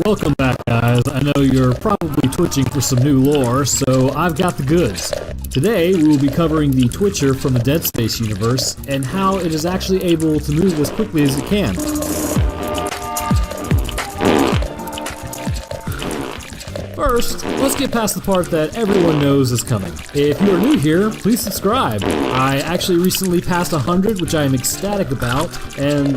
Welcome back, guys. I know you're probably twitching for some new lore, so I've got the goods. Today, we will be covering the Twitcher from the Dead Space universe, and how it is actually able to move as quickly as it can. First, let's get past the part that everyone knows is coming. If you are new here, please subscribe. I actually recently passed 100, which I am ecstatic about, and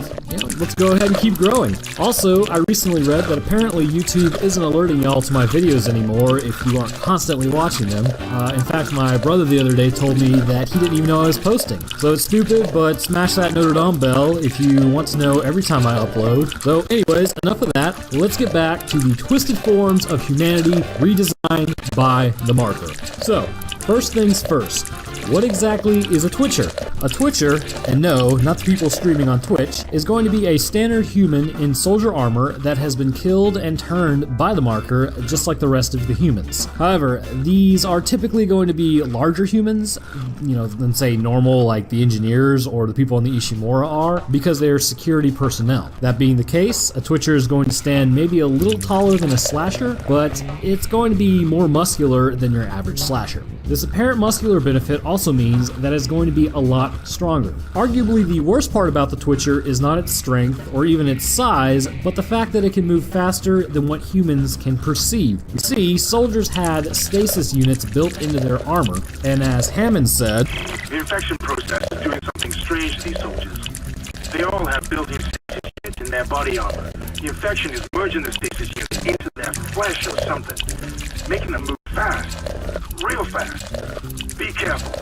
let's go ahead and keep growing. Also, I recently read that apparently YouTube isn't alerting y'all to my videos anymore if you aren't constantly watching them. In fact, my brother the other day told me that he didn't even know I was posting. So it's stupid, but smash that Notre Dame bell if you want to know every time I upload. So anyways, enough of that. Let's get back to the twisted forms of humanity redesigned by the Marker. So, first things first. What exactly is a Twitcher? A Twitcher, and no, not the people streaming on Twitch, is going to be a standard human in soldier armor that has been killed and turned by the Marker, just like the rest of the humans. However, these are typically going to be larger humans, than say normal like the engineers or the people on the Ishimura are, because they are security personnel. That being the case, a Twitcher is going to stand maybe a little taller than a slasher, but it's going to be more muscular than your average slasher. This apparent muscular benefit also means that it's going to be a lot stronger. Arguably, the worst part about the Twitcher is not its strength or even its size, but the fact that it can move faster than what humans can perceive. You see, soldiers had stasis units built into their armor, and as Hammond said, the infection process is doing something strange to these soldiers. They all have built-in stasis units in their body armor. The infection is merging the stasis units into their flesh or something, making them move fast. Real fast. Be careful.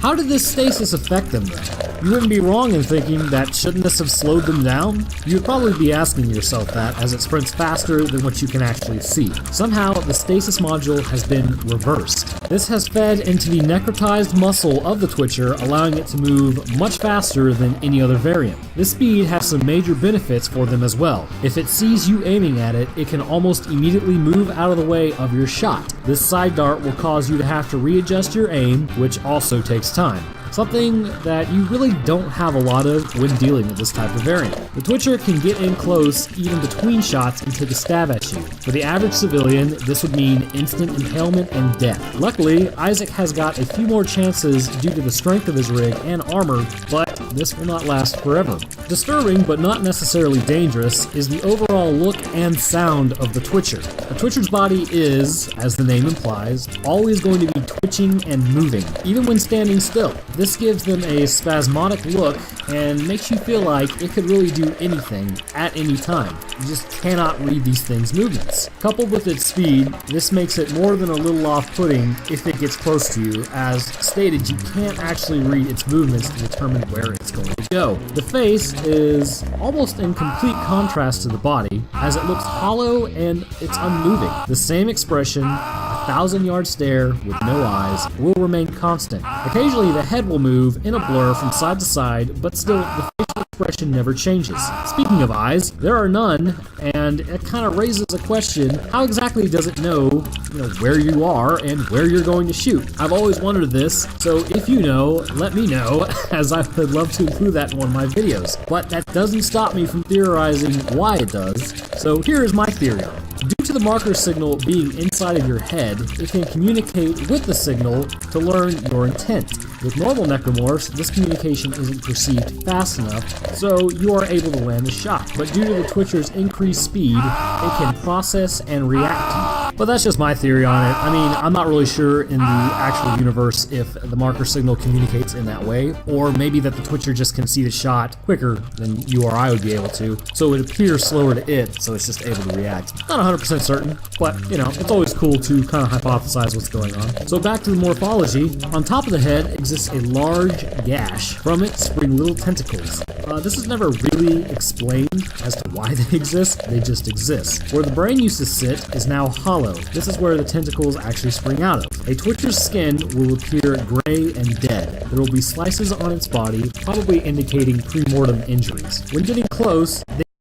How did this stasis affect them, though? You wouldn't be wrong in thinking that shouldn't this have slowed them down? You would probably be asking yourself that, as it sprints faster than what you can actually see. Somehow, the stasis module has been reversed. This has fed into the necrotized muscle of the Twitcher, allowing it to move much faster than any other variant. This speed has some major benefits for them as well. If it sees you aiming at it, it can almost immediately move out of the way of your shot. This side dart will cause you to have to readjust your aim, which also takes time. something that you really don't have a lot of when dealing with this type of variant. The Twitcher can get in close even between shots and take a stab at you. For the average civilian, this would mean instant impalement and death. Luckily, Isaac has got a few more chances due to the strength of his rig and armor, but this will not last forever. Disturbing, but not necessarily dangerous, is the overall look and sound of the Twitcher. A Twitcher's body is, as the name implies, always going to be twitching and moving, even when standing still. This gives them a spasmodic look and makes you feel like it could really do anything at any time. You just cannot read these things' movements. Coupled with its speed, this makes it more than a little off-putting if it gets close to you. As stated, you can't actually read its movements to determine where it's going to go. The face is almost in complete contrast to the body, as it looks hollow and it's unmoving. The same expression, a 1,000-yard stare with no eyes, will remain constant. Occasionally the head will move in a blur from side to side, but still the facial expression never changes. Speaking of eyes, there are none, and it kind of raises a question: how exactly does it know where you are and where you're going to shoot? I've always wondered this, so if you know, let me know, as I would love to include that in one of my videos. But that doesn't stop me from theorizing why it does, so here is my theory on it. Due to the marker signal being inside of your head, it can communicate with the signal to learn your intent. With normal necromorphs, this communication isn't perceived fast enough, so you are able to land the shot. But due to the Twitcher's increased speed, it can process and react to you. But that's just my theory on it. I mean, I'm not really sure in the actual universe if the marker signal communicates in that way, or maybe that the Twitcher just can see the shot quicker than you or I would be able to, so it appears slower to it, so it's just able to react. Not 100% certain, but it's always cool to kind of hypothesize what's going on. So back to the morphology. On top of the head exists a large gash. From it spring little tentacles. This is never really explained as to why they exist, they just exist. Where the brain used to sit is now hollow. This is where the tentacles actually spring out of. A Twitcher's skin will appear gray and dead. There will be slices on its body, probably indicating pre-mortem injuries. When getting close, they